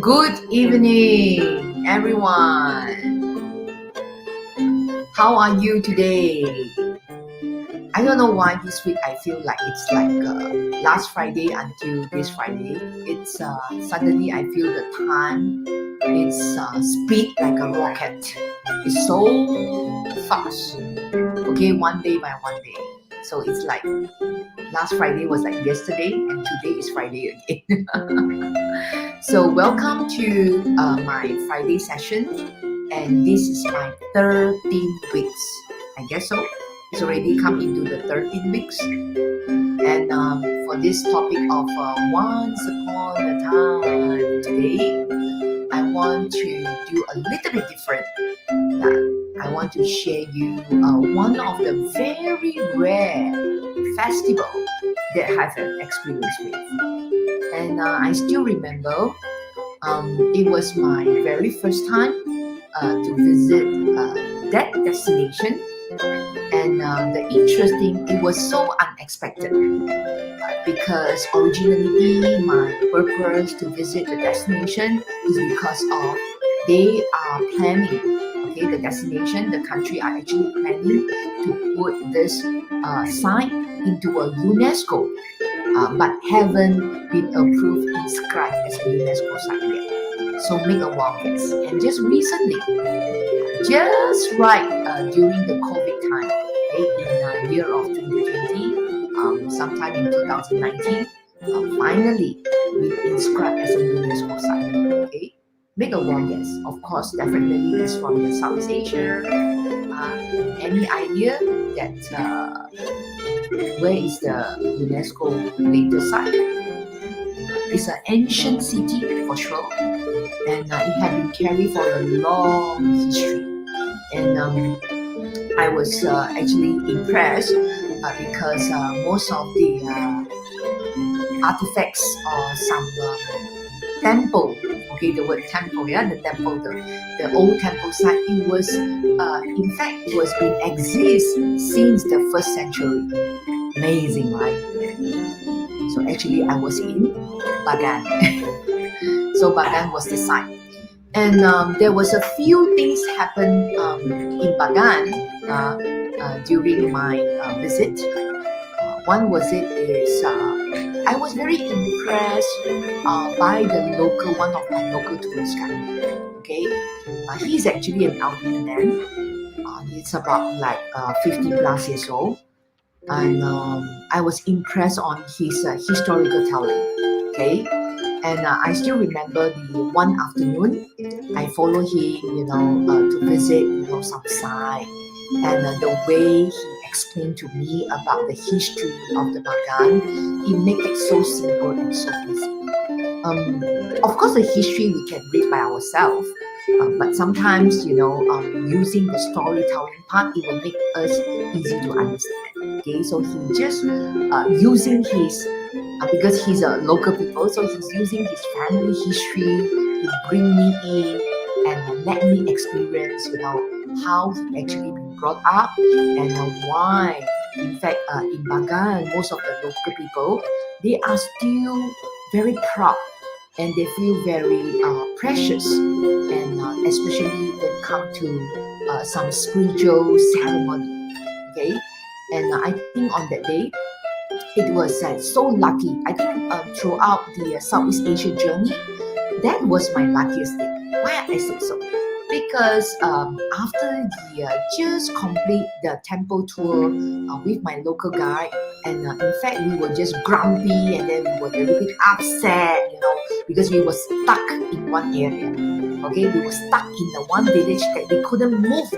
Good evening, everyone. How are you today? I don't know why this week I feel like it's like last Friday until this Friday. It's suddenly I feel the time it's speed like a rocket. It's so fast. Okay, one day by one day. So it's like last Friday was like yesterday and today is Friday again. So welcome to my Friday session, and this is my 13 weeks. I guess so. It's already come into the 13 weeks. And for this topic of once upon a time today, I want to do a little bit different. I want to share you one of the very rare festival that I have an experience with. And I still remember it was my very first time to visit that destination. And the interesting, it was so unexpected because originally my purpose to visit the destination is because of they are planning, okay, the destination, the country are actually planning to put this site into a UNESCO, but haven't been approved, inscribed as a UNESCO site yet. So make a wild guess. And just recently, just right during the COVID time, okay, in the year of 2020, sometime in 2019, finally we inscribed as a UNESCO site. Okay, make a wild guess. Of course, definitely it's from the Southeast Asia. Any idea that where is the UNESCO latest site? It's an ancient city for sure, and it had been carried for a long history. And I was actually impressed because most of the artifacts or some temple, okay, the word temple, yeah, the temple, the old temple site, it was in fact it was been exist since the 1st century. Amazing, right? So actually I was in Bagan. So Bagan was the site. And there was a few things happened in Bagan during my visit. One was I was very impressed by the local, one of my local tourist guide. Okay, he's actually an elderly man. He's about like 50 plus years old. And I was impressed on his historical telling. Okay, and I still remember the one afternoon I followed him, to visit, some site, and the way he explained to me about the history of the Bagan, he made it so simple and so easy. Of course, the history we can read by ourselves. But sometimes, using the storytelling part, it will make us easy to understand. Okay, so he just using his, because he's a local people, so he's using his family history to bring me in and let me experience, how he actually been brought up and why, in fact, in Bagan, most of the local people, they are still very proud. And they feel very precious, and especially when it comes to some spiritual ceremony. Okay, and I think on that day, it was so lucky. I think throughout the Southeast Asia journey, that was my luckiest day. Why I say so? Because after the just complete the temple tour with my local guide, and in fact we were just grumpy, and then we were a little bit upset, because we were stuck in one area. Okay, we were stuck in the one village that we couldn't move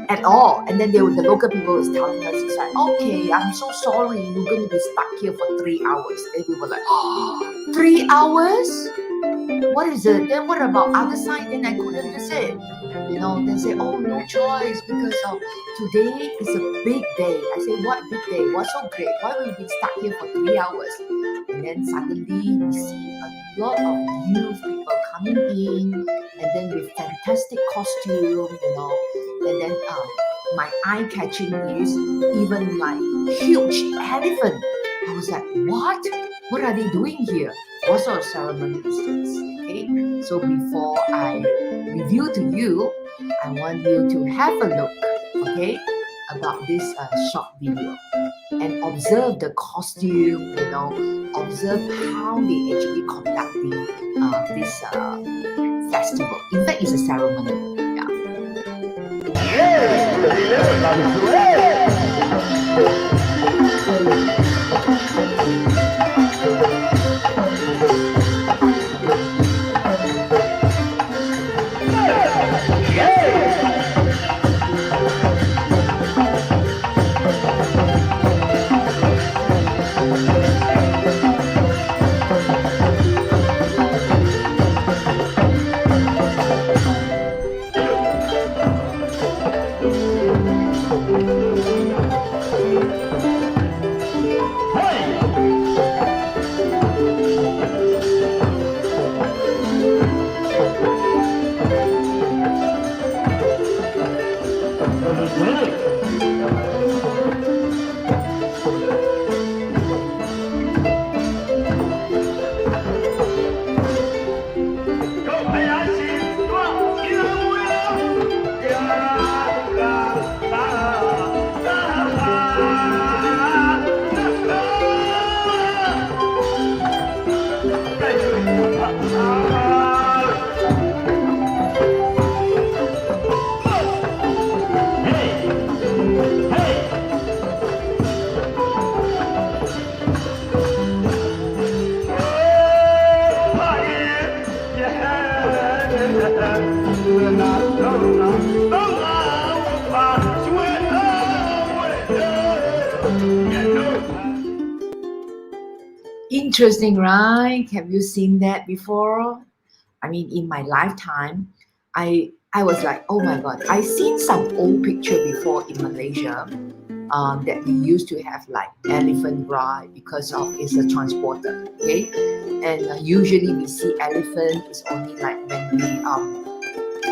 at all. And then the local people was telling us, it's like, okay, I'm so sorry, you're going to be stuck here for 3 hours. And we were like, oh, 3 hours? What is it? Then what about other side? Then I couldn't visit. They say, oh, no choice, because today is a big day. I say, what big day? What's so great? Why will we be stuck here for 3 hours? And then suddenly we see a lot of new people coming in, and then with fantastic costume, and then my eye catching is even like huge elephant. I was like, what? What are they doing here? What sort of ceremony is this? Okay, so before I review to you, I want you to have a look, okay, about this short video and observe the costume, observe how they actually conducting this festival. In fact, it's a ceremony. Interesting, right? Have you seen that before? I mean, in my lifetime, I was like, oh my god, I seen some old picture before in Malaysia that we used to have like elephant ride because of it's a transporter, okay? And usually we see elephant is only like when we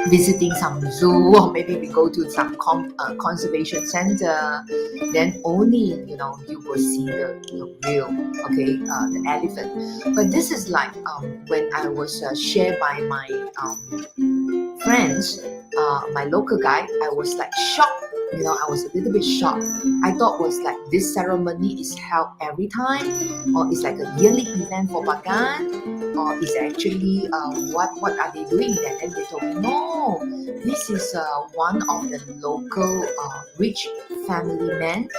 visiting some zoo, or maybe we go to some conservation center, then only you will see the real, okay, the elephant. But this is like when I was shared by my friends, my local guide, I was like shocked. I was a little bit shocked. I thought was like this ceremony is held every time, or it's like a yearly event for Bagan, or is actually what are they doing there? And they told me, no, this is one of the local rich family men.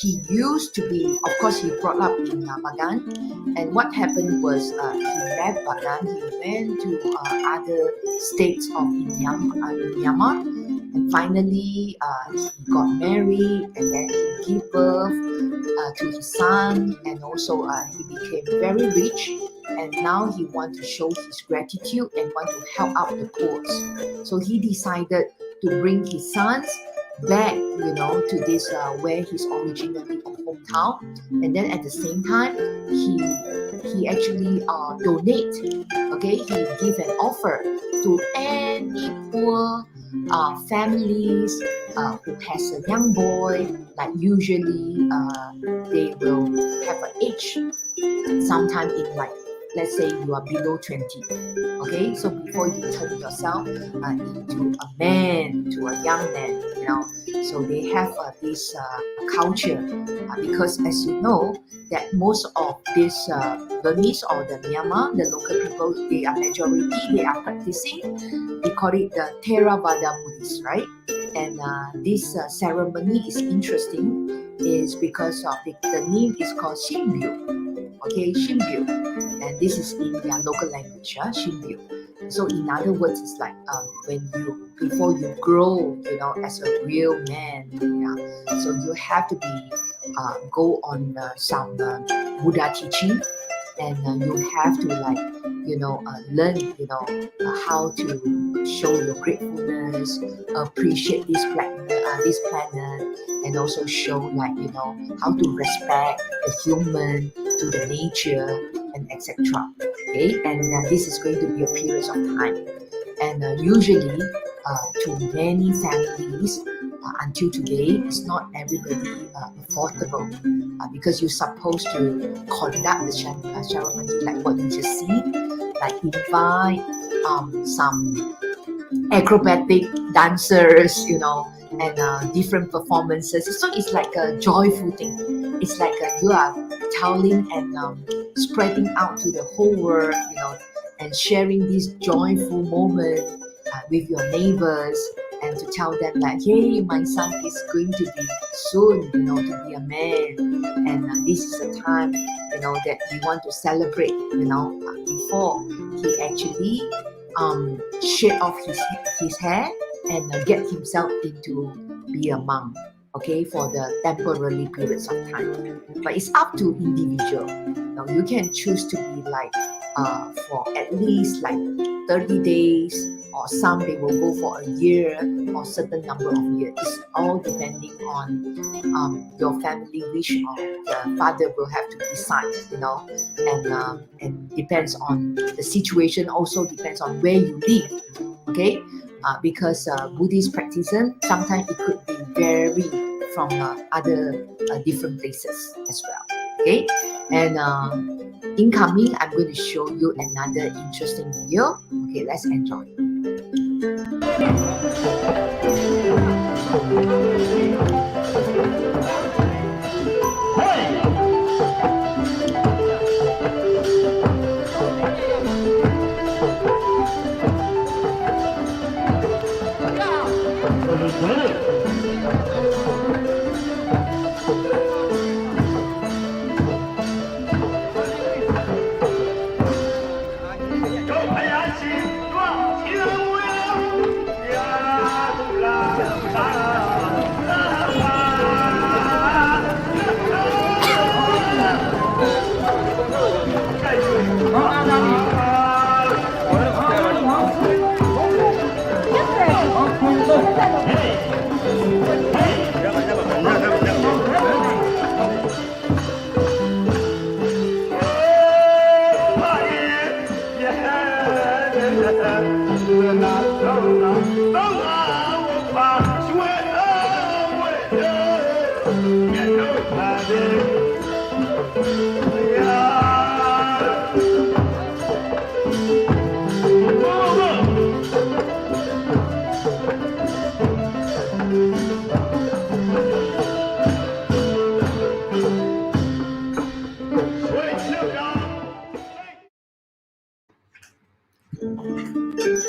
He used to be, of course, he brought up in Bagan, and what happened was he left Bagan, he went to other states of Myanmar, and finally he got married, and then he gave birth to his son, and also he became very rich, and now he wants to show his gratitude and want to help out the poor. So he decided to bring his sons back, to this where he's originally from hometown, and then at the same time he actually donate, okay, he give an offer to any poor families who has a young boy, like usually they will have an age sometime in like, let's say you are below 20, okay, so before you turn yourself into a man, to a young man, so they have this culture because as you know that most of this Burmese or the Myanmar, the local people, they are majority, they are practicing, they call it the Theravada Buddhist, right? And this ceremony is interesting is because of the name is called Shinbyu, okay, Shinbyu, and this is in their local language, Shinbyu. So in other words, it's like before you grow, as a real man, so you have to be go on some Buddha teaching, and you have to like learn how to show your gratefulness, appreciate this planet, and also show like how to respect the human, to the nature, and etc. Okay, and this is going to be a period of time, and usually to many families until today, it's not everybody affordable because you're supposed to conduct the ceremony like what you just see, like invite some acrobatic dancers, and different performances. So it's like a joyful thing. It's like you are telling and spreading out to the whole world, and sharing this joyful moment with your neighbors, and to tell them that, hey, my son is going to be soon, to be a man, and this is the time, that we want to celebrate, before he actually shave off his hair and get himself into be a monk, okay, for the temporary periods of time. But it's up to individual. You can choose to be like for at least like 30 days, or some they will go for a year or certain number of years. It's all depending on your family wish, or the father will have to decide, and depends on the situation, also depends on where you live, okay? Because Buddhist practices, sometimes it could be vary from other different places as well, okay? And incoming, I'm going to show you another interesting video. Okay, let's enjoy.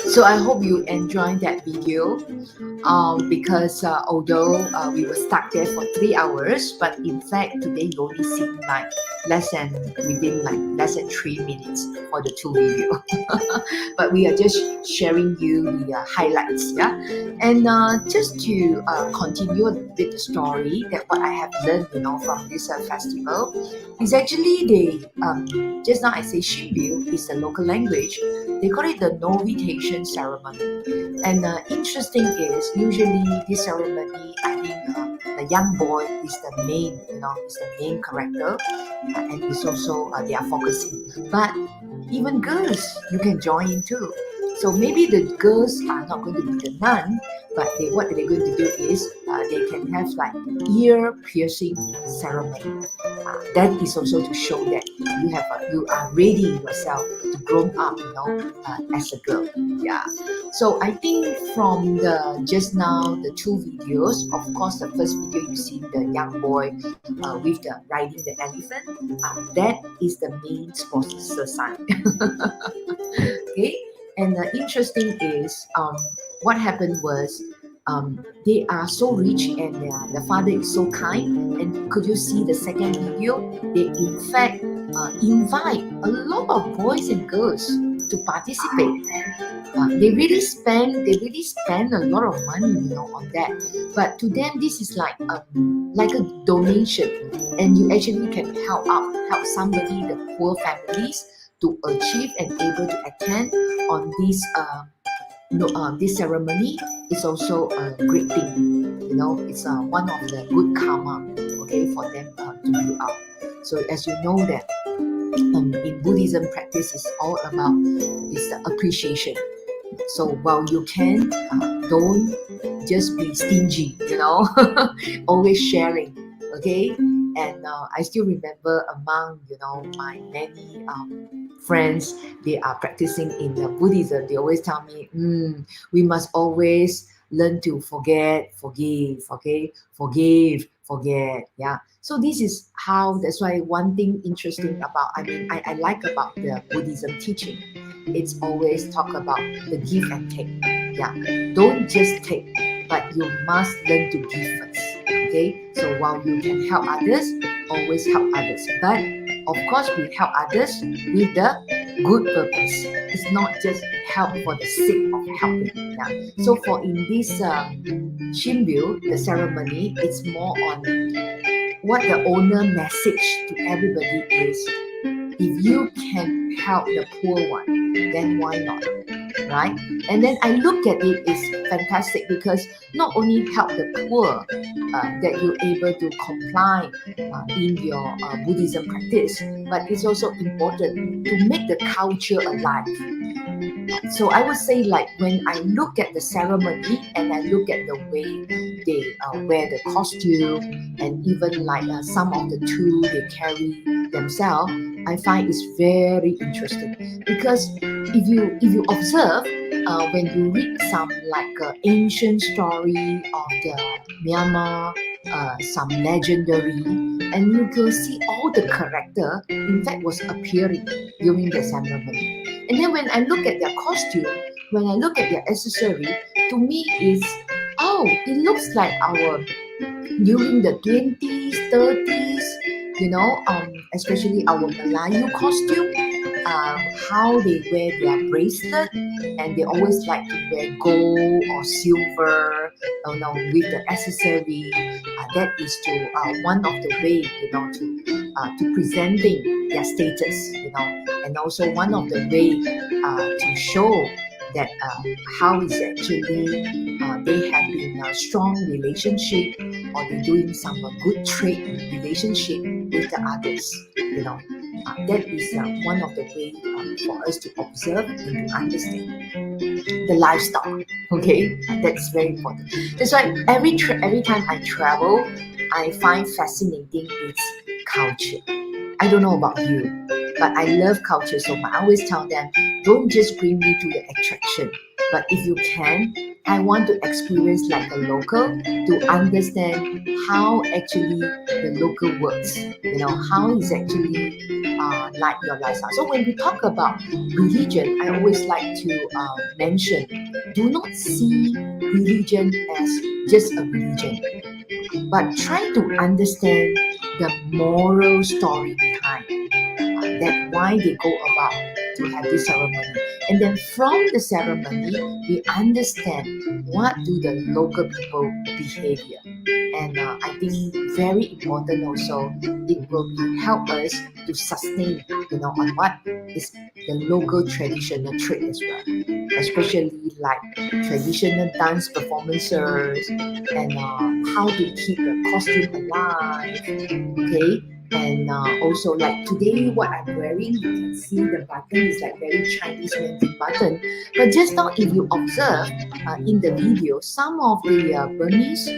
So I hope you enjoyed that video, because although we were stuck there for 3 hours, but in fact today you only seen like less than 3 minutes for the 2 video. But we are just sharing you the highlights, yeah. And just to continue a bit the story, that what I have learned, from this festival is actually just now I say Shinbyu is the local language. They call it the Novitiation ceremony. And interesting is usually this ceremony, I think the young boy is the main, is the main character, and it's also they are focusing. But even girls, you can join in too. So maybe the girls are not going to be the nun, but what they're going to do is they can have like ear piercing ceremony. That is also to show that you are ready yourself to grow up, as a girl. Yeah. So I think from just now the 2 videos, of course, the first video you see the young boy with the riding the elephant. That is the main sponsor sign. Okay. And interesting is what happened was they are so rich, and the father is so kind. And could you see the second video? They in fact invite a lot of boys and girls to participate. They really spend a lot of money, on that. But to them, this is like a donation, and you actually can help somebody, the poor families, to achieve and able to attend on this this ceremony. Is also a great thing. It's one of the good karma, okay, for them to build up. So as you know that in Buddhism practice is all about is the appreciation. So while you can don't just be stingy, always sharing, okay? And I still remember among, my many friends, they are practicing in Buddhism. They always tell me, we must always learn to forget, forgive, okay? Forget, yeah. So this is how, that's why one thing interesting about, I like about the Buddhism teaching, it's always talk about the give and take. Yeah, don't just take, but you must learn to give first. Okay, so while you can help others, always help others. But of course, we help others with the good purpose. It's not just help for the sake of helping. Yeah. So for in this Shinbyu, the ceremony, it's more on what the owner message to everybody is: if you can help the poor one, then why not? Right? And then I look at it, it's fantastic because not only help the poor that you're able to comply in your Buddhism practice, but it's also important to make the culture alive. So I would say, like, when I look at the ceremony and I look at the way they wear the costume, and even like some of the tool they carry themselves, I find it's very interesting. Because if you observe, when you read some like ancient story of the Myanmar, some legendary, and you can see all the character in fact was appearing during the ceremony. And then when I look at their costume, when I look at their accessory, to me is, oh, it looks like our during the 20s, 30s, especially our Melayu costume, how they wear their bracelet, and they always like to wear gold or silver, with the accessory. That is to one of the way, to presenting their status, and also one of the way to show that how is actually they have been a strong relationship, or they're doing some good trade relationship with the others. That is one of the way for us to observe and to understand the lifestyle. Okay, that's very important. That's why every time I travel, I find fascinating its culture. I don't know about you, but I love culture so much. I always tell them, don't just bring me to the attraction, but if you can, I want to experience like a local, to understand how actually the local works, how is actually like your lifestyle. So when we talk about religion, I always like to mention, do not see religion as just a religion, but try to understand the moral story behind that, why they go about to have this ceremony. And then from the ceremony, we understand what do the local people behavior. And I think very important also, it will help us to sustain, on what is the local traditional trait as well, especially like traditional dance performances, and how to keep the costume alive, okay? And also like today what I'm wearing, you can see the button is like very Chinese mandarin button. But just now if you observe in the video, some of the Burmese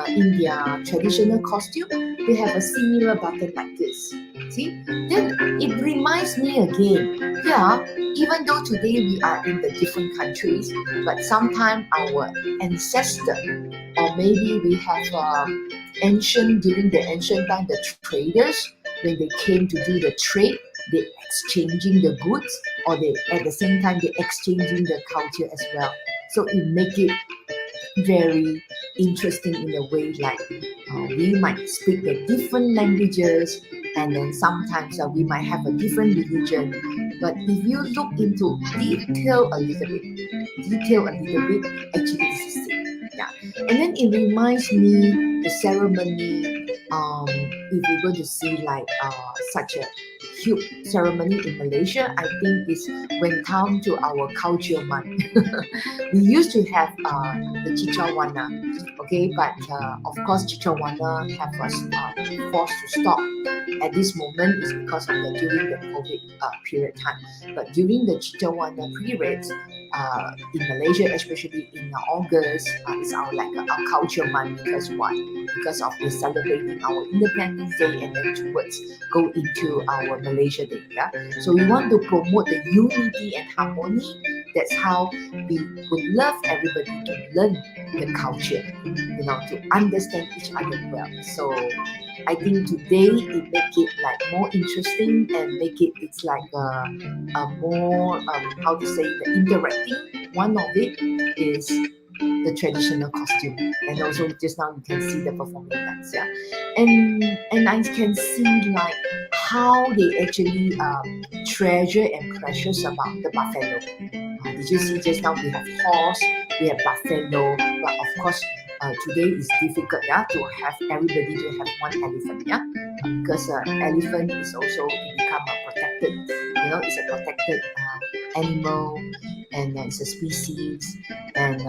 in their traditional costume, they have a similar button like this. See, then it reminds me again, yeah, even though today we are in the different countries, but sometimes our ancestor, or maybe we have during the ancient time, the traders, when they came to do the trade, they exchanging the goods, or they at the same time they exchanging the culture as well. So it make it very interesting in a way, like we might speak the different languages, and then sometimes we might have a different religion, but if you look into detail a little bit, actually it's the same. Yeah. And then it reminds me the ceremony, if we're going to see like such a huge ceremony in Malaysia, I think it's when come to our culture month. We used to have the Chichawana, okay, but of course Chichawana have forced to stop at this moment, is because of the during the COVID period time. But during the Chichawana period, in Malaysia, especially in August, it's our culture month. Because why? Because of the celebrating our Independence Day and then towards go into our Malaysia Day. Yeah? So we want to promote the unity and harmony. That's how we would love everybody to learn the culture, to understand each other well. So I think today it make it like more interesting and make it's like a more how to say the interacting. One of it is the traditional costume, and also just now you can see the performing dance, yeah, and I can see like how they actually treasure and precious about the buffalo. Did you see just now we have horse, we have buffalo, but of course today is difficult, yeah, to have everybody to have one elephant, yeah, because elephant is also become a protected, it's a protected animal, and it's a species, and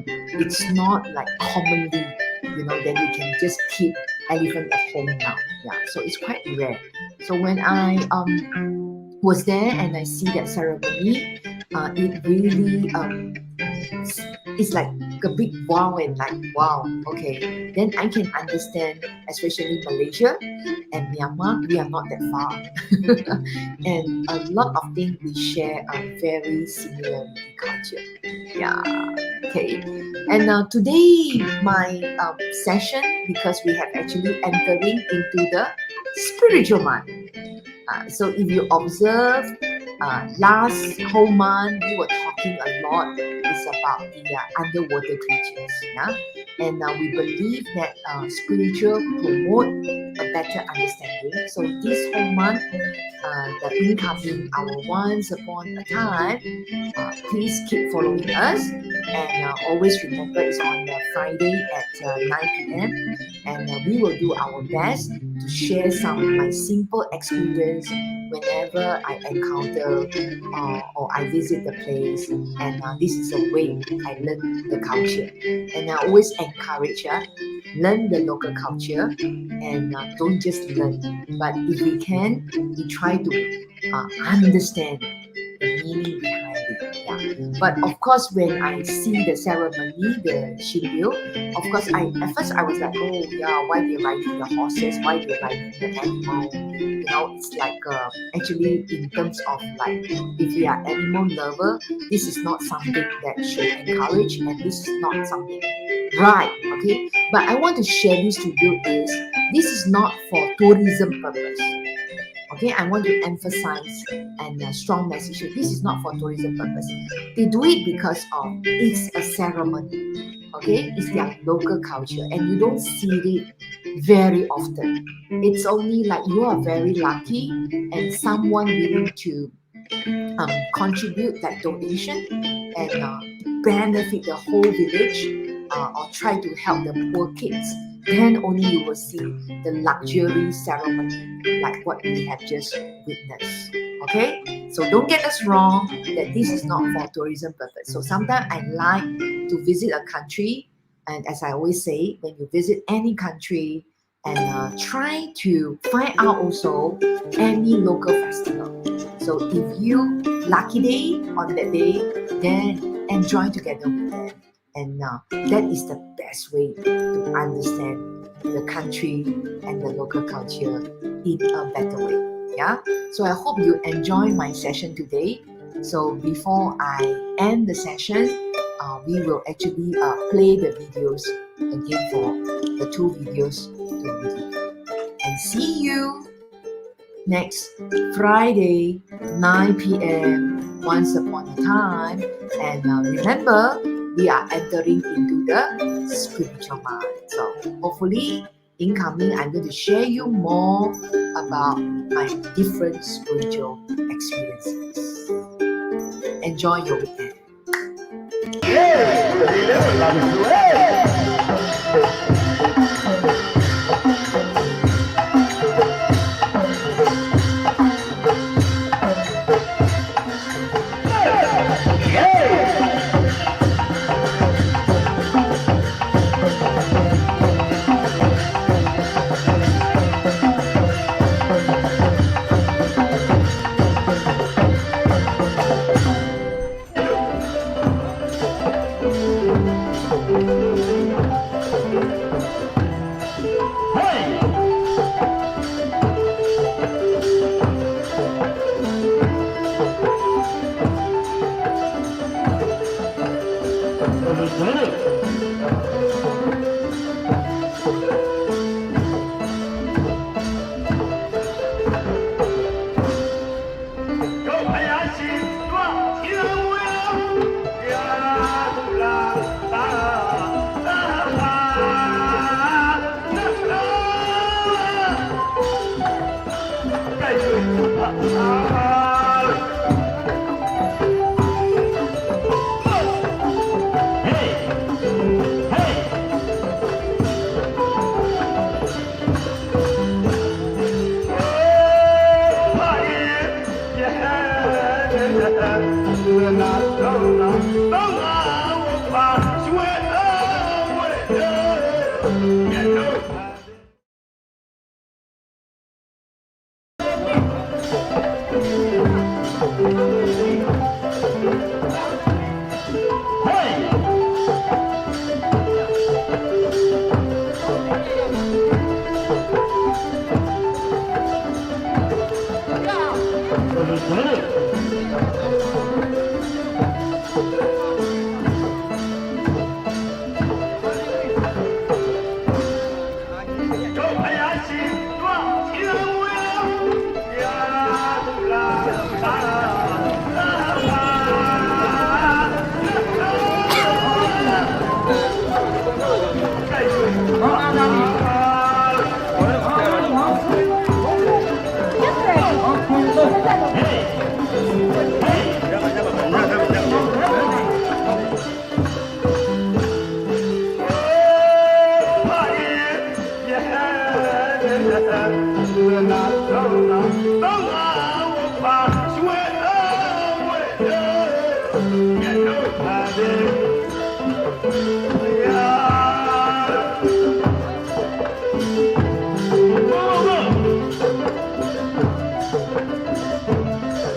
it's not like commonly, that you can just keep elephant at home now, yeah. So it's quite rare. So when I was there and I see that ceremony, it really it's like a big wow, and like wow, okay, then I can understand, especially Malaysia and Myanmar, we are not that far. And a lot of things we share are very similar in culture. Yeah, okay. And today my session, because we have actually entering into the spiritual month. So if you observe, last whole month we were talking a lot. It's about the underwater creatures, yeah, and we believe that spiritual promote a better understanding. So this whole month, the incoming our Once Upon a Time, please keep following us, and always remember it's on Friday at 9 p.m. and we will do our best to share some of my simple experience whenever I encounter or I visit the place, and this is a way I learn the culture, and I always encourage learn the local culture, and don't just learn, but if we can, we try to understand the meaning behind it. Yeah. But of course, when I see the ceremony, the Shinbyu, of course, at first I was like, oh yeah, why they riding the horses? Why they riding the animal? It's like actually in terms of like, if we are animal lover, this is not something that should encourage, and this is not something right. Okay, but I want to share this to you is this is not for tourism purpose. Okay, I want to emphasize and a strong message here. This is not for tourism purpose. They do it because of it's a ceremony. Okay, it's their local culture, and you don't see it very often. It's only like you are very lucky and someone willing to contribute that donation and benefit the whole village, or try to help the poor kids. Then only you will see the luxury ceremony like what we have just witnessed. Okay, so don't get us wrong that this is not for tourism purpose. So sometimes I like to visit a country, and as I always say, when you visit any country, and try to find out also any local festival. So if you lucky day on that day, then enjoy together with them, and that is the best way to understand the country and the local culture in a better way. Yeah, so I hope you enjoy my session today. So before I end the session, we will actually play the videos again for the two videos to review. And see you next Friday, 9 p.m. Once Upon a Time. And remember, we are entering into the spiritual mind. So hopefully, incoming, I'm going to share you more about my different spiritual experiences. Enjoy your weekend. Hãy subscribe cho kênh Ghiền Mì Gõ để không bỏ lỡ